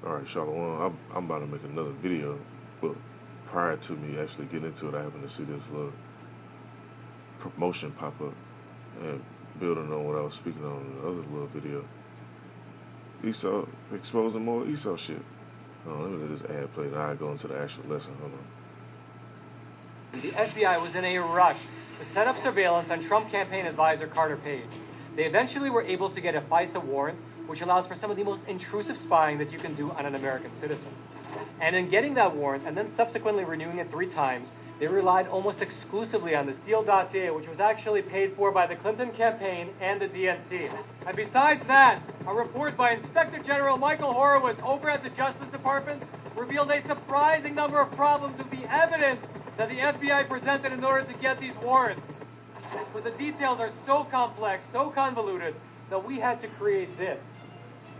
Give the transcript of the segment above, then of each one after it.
All right, Shalom. I'm about to make another video, but prior to me actually getting into it, I happened to see this little promotion pop up, and building on what I was speaking on in the other little video. Esau exposing more Esau shit. Hold on, let me let this ad play, and I go into the actual lesson. Hold on. The FBI was in a rush to set up surveillance on Trump campaign advisor Carter Page. They eventually were able to get a FISA warrant, which allows for some of the most intrusive spying that you can do on an American citizen. And in getting that warrant, and then subsequently renewing it 3 times, they relied almost exclusively on the Steele dossier, which was actually paid for by the Clinton campaign and the DNC. And besides that, a report by Inspector General Michael Horowitz over at the Justice Department revealed a surprising number of problems with the evidence that the FBI presented in order to get these warrants. But the details are so complex, so convoluted, that we had to create this.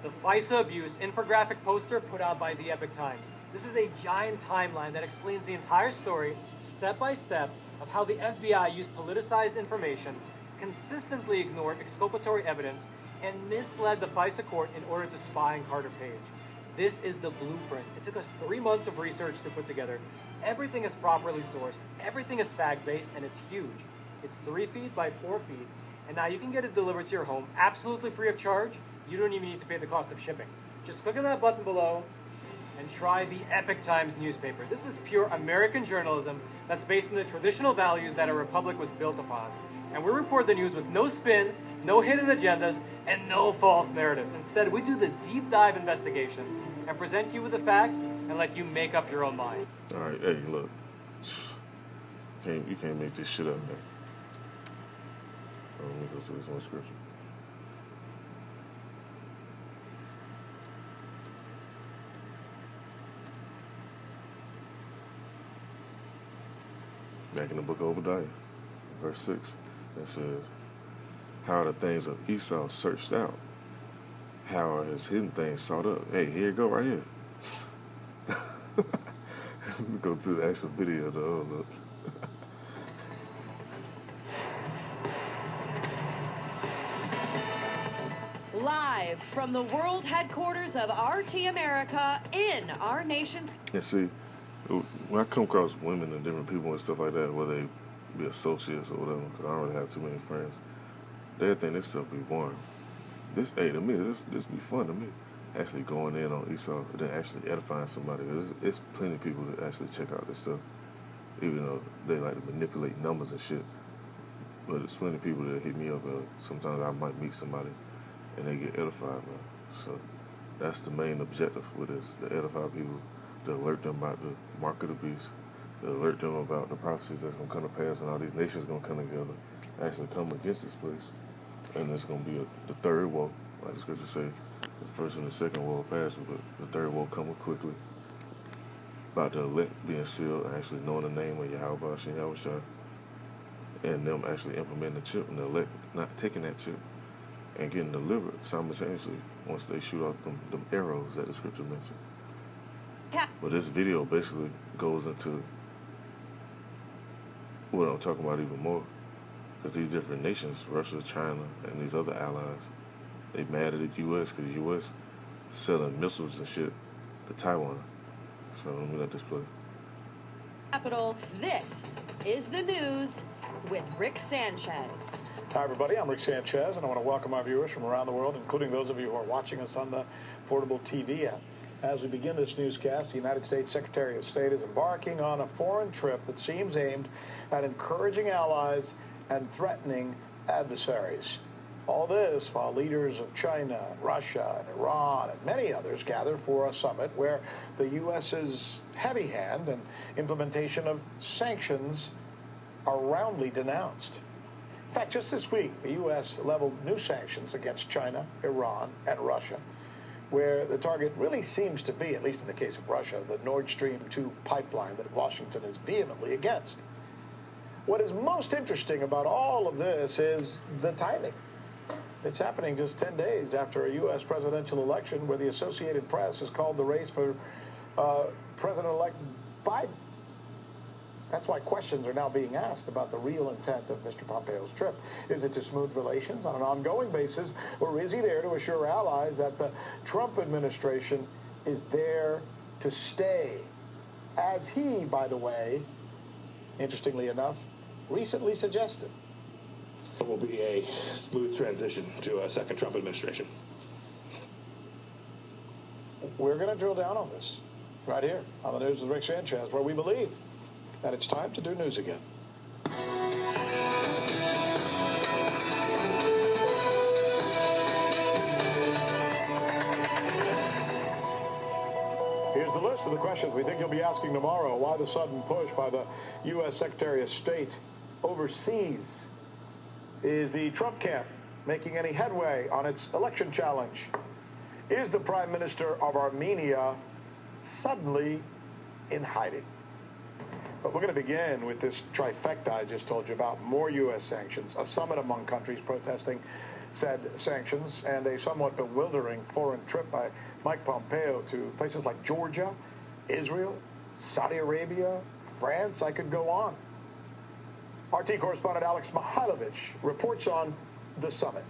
The FISA abuse infographic poster put out by the Epoch Times. This is a giant timeline that explains the entire story, step by step, of how the FBI used politicized information, consistently ignored exculpatory evidence, and misled the FISA court in order to spy on Carter Page. This is the blueprint. It took us 3 months of research to put together. Everything is properly sourced, everything is fact-based, and it's huge. It's 3 feet by 4 feet, and now you can get it delivered to your home absolutely free of charge. You don't even need to pay the cost of shipping. Just click on that button below and try the Epoch Times newspaper. This is pure American journalism that's based on the traditional values that a republic was built upon. And we report the news with no spin, no hidden agendas, and no false narratives. Instead, we do the deep dive investigations and present you with the facts and let you make up your own mind. All right, hey, look, you can't make this shit up, man. Let me go to this one scripture. Back in the book of Obadiah, verse 6, it says, how are the things of Esau searched out? How are his hidden things sought up? Hey, here you go right here. Let me go to the actual video though. Look. Live from the world headquarters of RT America in our nation's... And see, when I come across women and different people and stuff like that, whether they be associates or whatever, because I don't really have too many friends, they think this stuff be boring. This, hey, to me, this be fun to me. Actually going in on Esau and then actually edifying somebody. It's plenty of people that actually check out this stuff, even though they like to manipulate numbers and shit. But there's plenty of people that hit me up. Sometimes I might meet somebody and they get edified, man. So that's the main objective with this, to edify people, to alert them about the mark of the beast, to alert them about the prophecies that's going to come to pass, and all these nations going to come together, actually come against this place. And it's going to be the third woe, like the scripture say, the first and the second woe pass, but the third woe coming quickly. About the elect being sealed, and actually knowing the name of Yahweh Shem Yahushua, and them actually implementing the chip, and the elect not taking that chip and getting delivered simultaneously once they shoot out them arrows that the scripture mentioned. But this video basically goes into what I'm talking about even more, because these different nations, Russia, China, and these other allies, they mad at the U.S. because the U.S. selling missiles and shit to Taiwan. So let me let this play. Capital, this is the news with Rick Sanchez. Hi, everybody. I'm Rick Sanchez, and I want to welcome our viewers from around the world, including those of you who are watching us on the portable TV app. As we begin this newscast, the United States Secretary of State is embarking on a foreign trip that seems aimed at encouraging allies and threatening adversaries. All this while leaders of China, Russia, and Iran, and many others gather for a summit where the U.S.'s heavy hand and implementation of sanctions are roundly denounced. In fact, just this week, the U.S. leveled new sanctions against China, Iran, and Russia, where the target really seems to be, at least in the case of Russia, the Nord Stream 2 pipeline that Washington is vehemently against. What is most interesting about all of this is the timing. It's happening just 10 days after a U.S. presidential election where the Associated Press has called the race for President-elect Biden. That's why questions are now being asked about the real intent of Mr. Pompeo's trip. Is it to smooth relations on an ongoing basis, or is he there to assure allies that the Trump administration is there to stay, as he, by the way, interestingly enough, recently suggested. It will be a smooth transition to a second Trump administration. We're going to drill down on this right here on the News with Rick Sanchez, where we believe that it's time to do news again. Here's the list of the questions we think you'll be asking tomorrow. Why the sudden push by the U.S. Secretary of State overseas? Is the Trump camp making any headway on its election challenge? Is the Prime Minister of Armenia suddenly in hiding? But we're going to begin with this trifecta I just told you about. More U.S. sanctions, a summit among countries protesting said sanctions, and a somewhat bewildering foreign trip by Mike Pompeo to places like Georgia, Israel, Saudi Arabia, France. I could go on. RT correspondent Alex Mihailovich reports on the summit.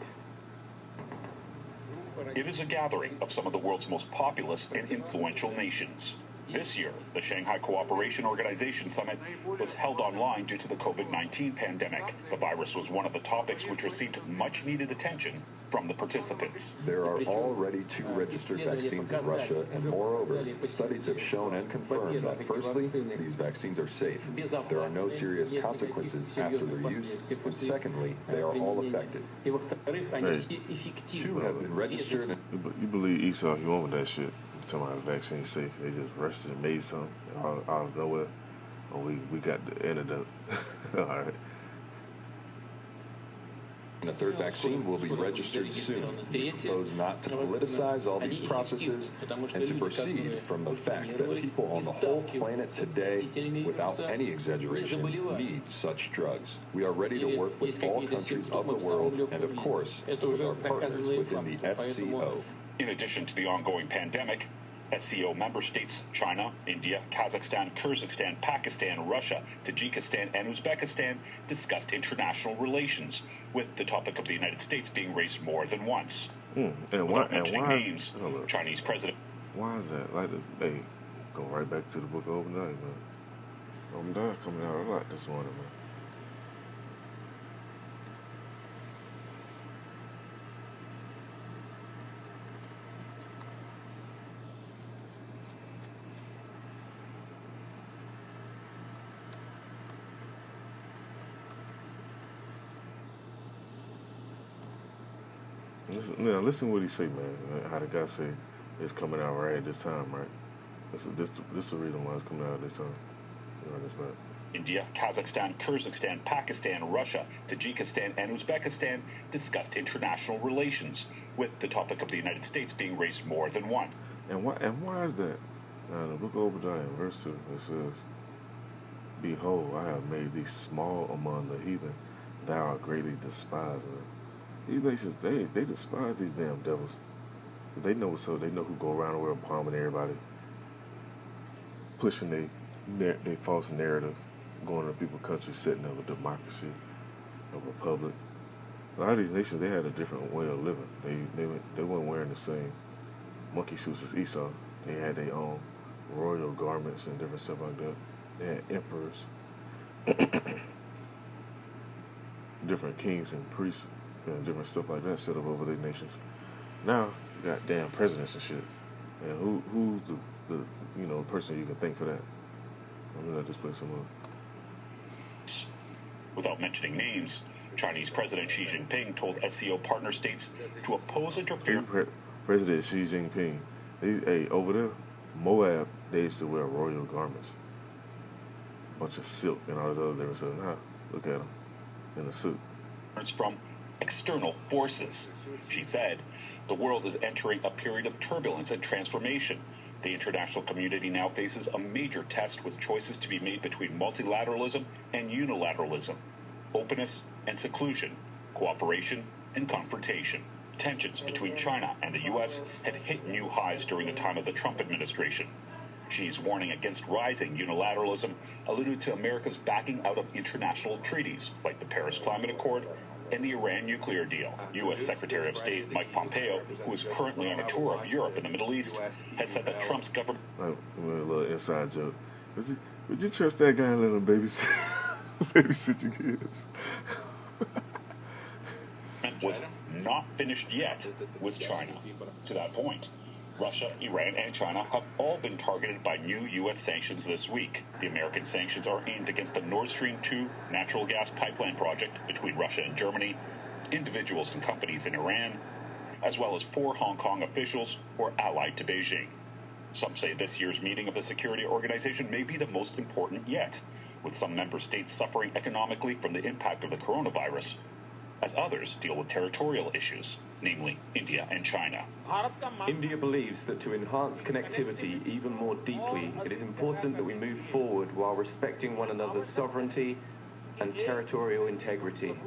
It is a gathering of some of the world's most populous and influential nations. This year, the Shanghai Cooperation Organization Summit was held online due to the COVID-19 pandemic. The virus was one of the topics which received much-needed attention from the participants. There are already 2 registered vaccines in Russia, and moreover, studies have shown and confirmed that, firstly, these vaccines are safe. There are no serious consequences after their use, and secondly, they are all effective. 2 have been registered. You believe Esau, he went with that shit. Talking about the vaccine safe. They just rushed and made some out of nowhere. And we got the antidote. All right. The 3rd vaccine will be registered soon. We propose not to politicize all these processes and to proceed from the fact that people on the whole planet today, without any exaggeration, need such drugs. We are ready to work with all countries of the world and, of course, with our partners within the SCO. In addition to the ongoing pandemic, SCO member states China, India, Kazakhstan, Kyrgyzstan, Pakistan, Russia, Tajikistan, and Uzbekistan discussed international relations, with the topic of the United States being raised more than once. And Without why mentioning names, Chinese President. Why is that? Like, hey, go right back to the book of Obadiah, man. Obadiah coming out a lot this morning, man. Listen what he say, man. How the guy say it's coming out right at this time, right? This is the reason why it's coming out at this time. You know, this man. India, Kazakhstan, Kyrgyzstan, Pakistan, Russia, Tajikistan, and Uzbekistan discussed international relations, with the topic of the United States being raised more than once. And why is that? Now, in the book of Obadiah, in verse 2, it says, "Behold, I have made thee small among the heathen; thou art greatly despised." These nations, they despise these damn devils. They know what's up. They know who go around the world bombing everybody, pushing they false narrative, going to people's countries, setting up a democracy, a republic. A lot of these nations, they had a different way of living. They weren't wearing the same monkey suits as Esau. They had their own royal garments and different stuff like that. They had emperors, different kings and priests, and different stuff like that set up over their nations. Now you got damn presidents and shit. And who's the person you can thank for that? I'm gonna let this play some more. Without mentioning names, Chinese President Xi Jinping told SCO partner states to oppose interference. President Xi Jinping, over there, Moab, they used to wear royal garments, bunch of silk and all this other different stuff. Now look at them in a suit. From external forces. She said, the world is entering a period of turbulence and transformation. The international community now faces a major test with choices to be made between multilateralism and unilateralism, openness and seclusion, cooperation and confrontation. Tensions between China and the U.S. have hit new highs during the time of the Trump administration. Xi's warning against rising unilateralism alluded to America's backing out of international treaties like the Paris Climate Accord and the Iran nuclear deal. U.S. Secretary of State Mike Pompeo, who is currently on a tour of Europe and the Middle East, has said that Trump's government... A little inside joke. Would you trust that guy and let him babysit your kids? was not finished yet with China. To that point, Russia, Iran, and China have all been targeted by new U.S. sanctions this week. The American sanctions are aimed against the Nord Stream 2 natural gas pipeline project between Russia and Germany, individuals and companies in Iran, as well as 4 Hong Kong officials who are allied to Beijing. Some say this year's meeting of the security organization may be the most important yet, with some member states suffering economically from the impact of the coronavirus, as others deal with territorial issues, namely India and China. India believes that to enhance connectivity even more deeply, it is important that we move forward while respecting one another's sovereignty and territorial integrity.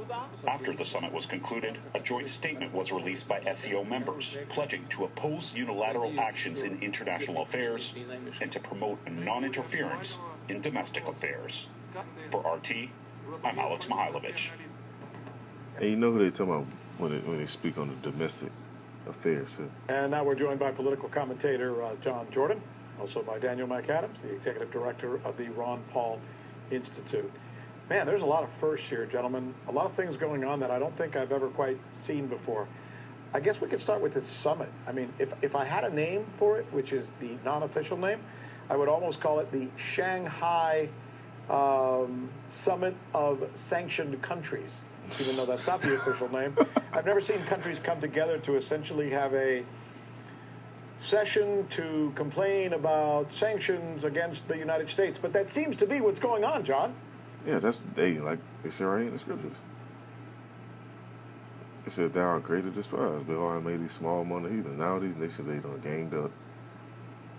After the summit was concluded, a joint statement was released by SCO members, pledging to oppose unilateral actions in international affairs and to promote non-interference in domestic affairs. For RT, I'm Alex Mihailovich. And you know who they talking about when they speak on the domestic affairs. So. And now we're joined by political commentator John Jordan, also by Daniel McAdams, the executive director of the Ron Paul Institute. Man, there's a lot of firsts here, gentlemen. A lot of things going on that I don't think I've ever quite seen before. I guess we could start with this summit. I mean, if I had a name for it, which is the non-official name, I would almost call it the Shanghai Summit of Sanctioned Countries, even though that's not the official name. I've never seen countries come together to essentially have a session to complain about sanctions against the United States. But that seems to be what's going on, John. Yeah, like they say right in the scriptures. It said, "Thou art greater despised, but I made these small among the heathen." Now these nations, they done ganged up,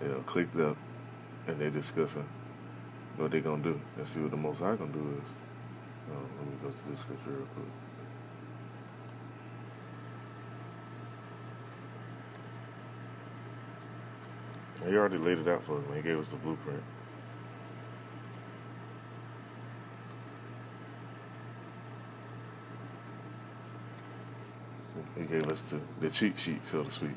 they done clicked up, and they're discussing what they're gonna do. Let's see what the Most High gonna do is. Let me go to this scripture real quick. He already laid it out for us, man. He gave us the blueprint. He gave us the cheat sheet, so to speak.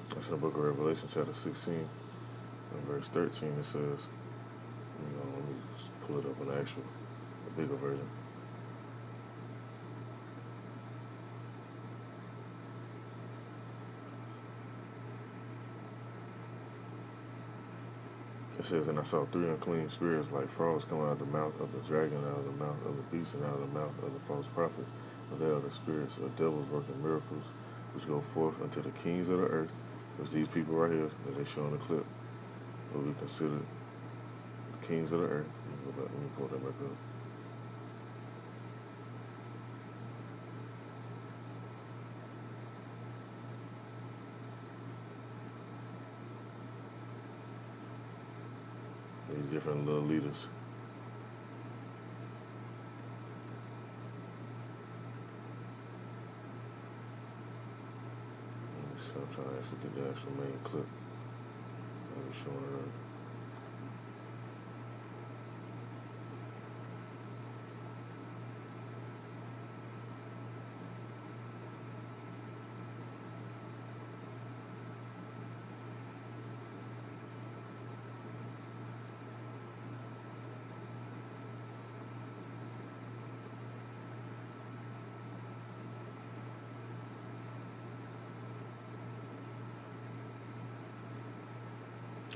That's in the book of Revelation, chapter 16, and verse 13. It says, let me just pull it up in the actual, the bigger version. It says, "And I saw 3 unclean spirits like frogs coming out of the mouth of the dragon, out of the mouth of the beast, and out of the mouth of the false prophet. For they are the spirits of devils working miracles, which go forth unto the kings of the earth," which these people right here that they show in the clip will be considered the kings of the earth. Let me pull that back up. These different little leaders. So I'm trying to actually get the actual main clip. I'm showing it up.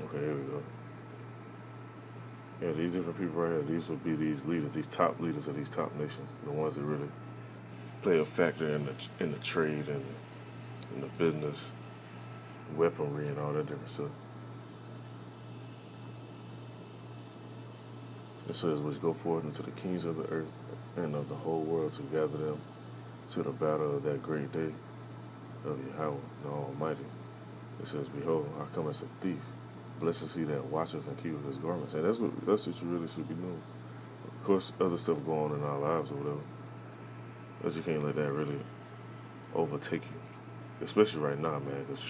Okay, here we go. Yeah, these different people right here, these will be these leaders, these top leaders of these top nations, the ones that really play a factor in the trade and in the business, weaponry and all that different stuff. It says, "Which go forth into the kings of the earth and of the whole world to gather them to the battle of that great day of Yahweh, the Almighty." It says, "Behold, I come as a thief. Blessed is he that watcheth and keepeth his garments." And that's what you really should be doing. Of course, other stuff going on in our lives or whatever, but you can't let that really overtake you, especially right now, man. Cause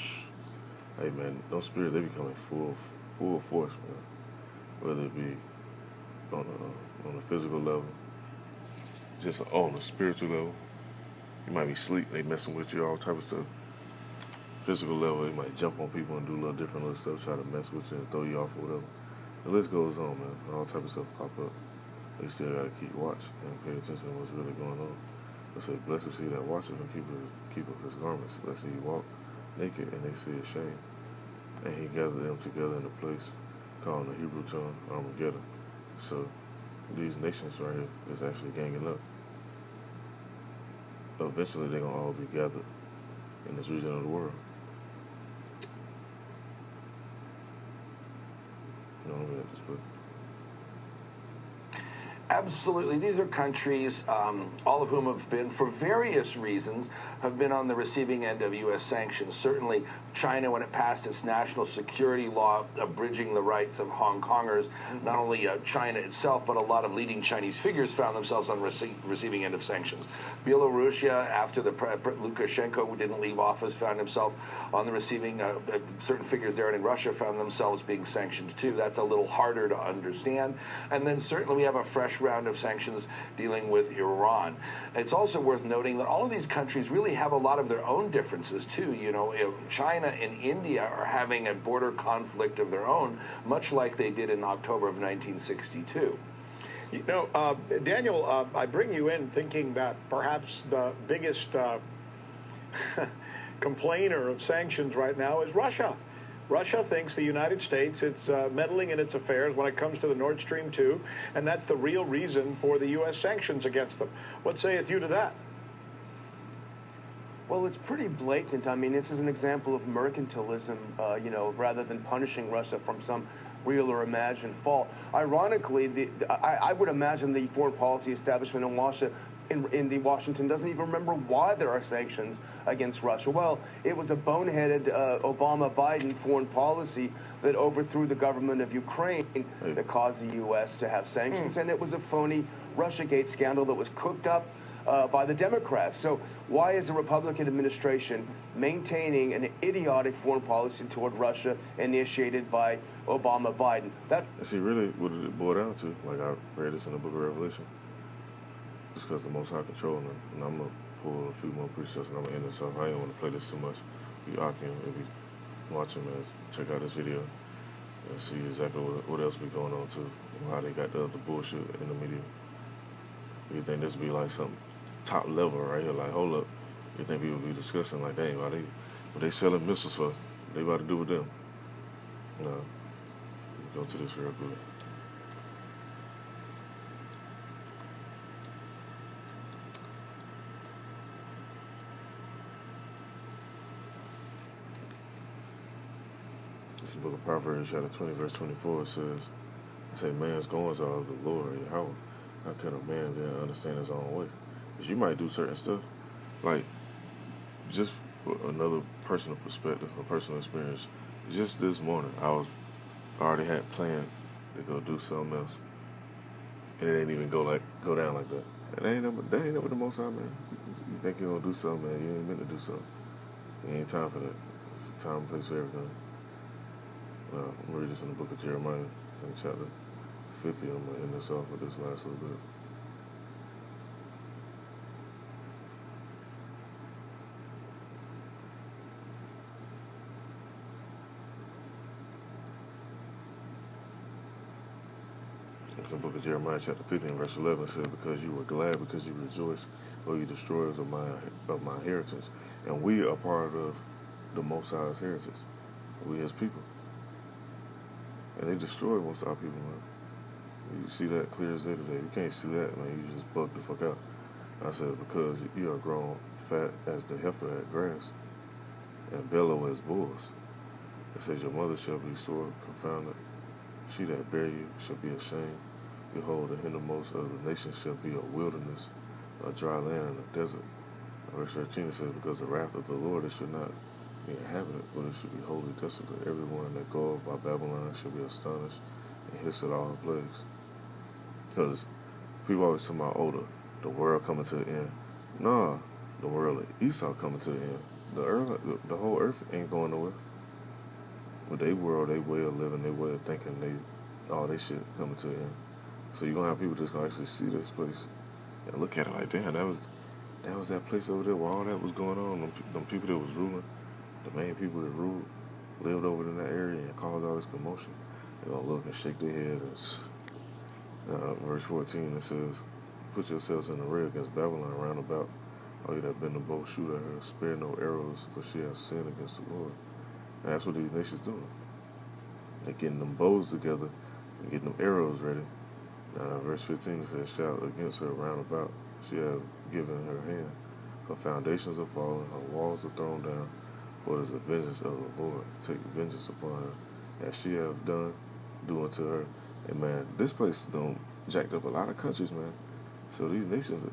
hey, man, those spirits, they becoming full force, man. Whether it be on a physical level, just on a spiritual level. You might be asleep, they messing with you, all type of stuff. Physical level, they might jump on people and do little different little stuff, try to mess with you and throw you off or whatever. The list goes on, man. All type of stuff pop up. They still gotta keep watch and pay attention to what's really going on. Let's say, blessed is he that watcheth and keepeth his garments. Let's say he walk naked and they see his shame. And he gathered them together in a place called in the Hebrew tongue Armageddon. So these nations right here is actually ganging up. Eventually they're gonna all be gathered in this region of the world. You know, let me at this book. Absolutely. These are countries, all of whom have been, for various reasons, have been on the receiving end of U.S. sanctions. Certainly, China, when it passed its national security law abridging the rights of Hong Kongers, not only China itself, but a lot of leading Chinese figures found themselves on the receiving end of sanctions. Belarusia, after the Lukashenko, who didn't leave office, found himself on the receiving, certain figures there, and in Russia found themselves being sanctioned too. That's a little harder to understand. And then certainly we have a fresh round of sanctions dealing with Iran. It's also worth noting that all of these countries really have a lot of their own differences too. You know, China and India are having a border conflict of their own, much like they did in October of 1962. You know, Daniel, I bring you in thinking that perhaps the biggest complainer of sanctions right now is Russia. Russia thinks the United States is meddling in its affairs when it comes to the Nord Stream 2, and that's the real reason for the U.S. sanctions against them. What sayeth you to that? Well, it's pretty blatant. I mean, this is an example of mercantilism, you know, rather than punishing Russia from some real or imagined fault. Ironically, I would imagine the foreign policy establishment in Washington doesn't even remember why there are sanctions against Russia. Well, it was a boneheaded Obama-Biden foreign policy that overthrew the government of Ukraine that caused the U.S. to have sanctions, and it was a phony Russiagate scandal that was cooked up by the Democrats. So why is the Republican administration maintaining an idiotic foreign policy toward Russia initiated by Obama-Biden? See, really, what did it boil down to? Like I read this in the book of Revelation. Just because the Most High controlling them. And I'm going to pull a few more precepts and I'm going to end this off. I didn't want to play this too much. If you watching, man, check out this video and see exactly what else be going on too. And how they got the other bullshit in the media. You think this be like something top level right here? Like, hold up. You think people be discussing like, dang, what they selling missiles for? What they about to do with them? No. Go to this real quick. This book of Proverbs, chapter 20, verse 24, says, man's goings are of the Lord. How can a man then understand his own way? Because you might do certain stuff, like, just for another personal perspective, a personal experience. Just this morning, I already had planned to go do something else, and it ain't even go down like that. That ain't never the Most High, man. You think you're gonna do something, man? You ain't meant to do something. It ain't time for that. It's time and place for everything. I'm going to read this in the book of Jeremiah, in chapter 50. I'm going to end this off with this last little bit. It's the book of Jeremiah, chapter 50, and verse 11 says, because you were glad, because you rejoiced, O you destroyers of my inheritance. And we are part of the Most High's heritage. We his people. And they destroyed most of our people, man. You see that clear as day today. You can't see that, man. You just bugged the fuck out. I said, because you are grown fat as the heifer at grass, and bellow as bulls. It says, your mother shall be sore confounded. She that bare you shall be ashamed. Behold, the hindermost of the nations shall be a wilderness, a dry land, and a desert. Verse 13 says, because the wrath of the Lord it should not be inhabited, but it should be wholly desolate. Everyone that goeth by Babylon shall be astonished and hiss at all her plagues. Because People always talk about, oh, the world coming to the end. Nah, the world of Esau coming to the end. The whole earth ain't going nowhere. With their world, their way of living, their way of thinking, all they shit coming to the end. So you're gonna have people just gonna actually see this place and look at it like, damn, that was that place over there where all that was going on. Them people that was ruling, the main people that ruled, lived over in that area and caused all this commotion. They're gonna look and shake their head. Verse 14, it says, put yourselves in array against Babylon round about. All you that bend the bow, shoot at her, spare no arrows, for she has sinned against the Lord. And that's what these nations doing. They're getting them bows together and getting them arrows ready. Verse 15 says, shout against her round about. She has given her hand. Her foundations are fallen, her walls are thrown down. For it is the vengeance of the Lord. Take vengeance upon her. As she have done, do unto her. And man, this place done jacked up a lot of countries, man. So these nations,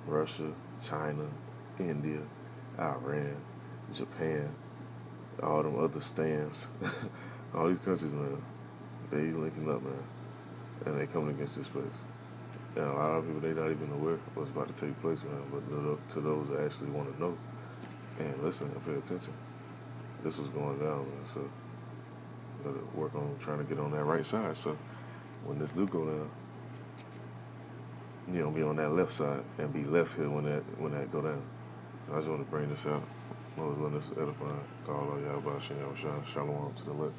Russia, China, India, Iran, Japan, all them other stands, all these countries, man, they linking up, man. And they coming against this place. And a lot of people, they not even aware of what's about to take place, man. But to those that actually want to know and listen and pay attention, this was going down, man. So we gotta work on trying to get on that right side. So when this do go down, you know, be on that left side and be left here when that go down. So I just want to bring this out. I was letting this edify. Call all y'all about Shalom to the left.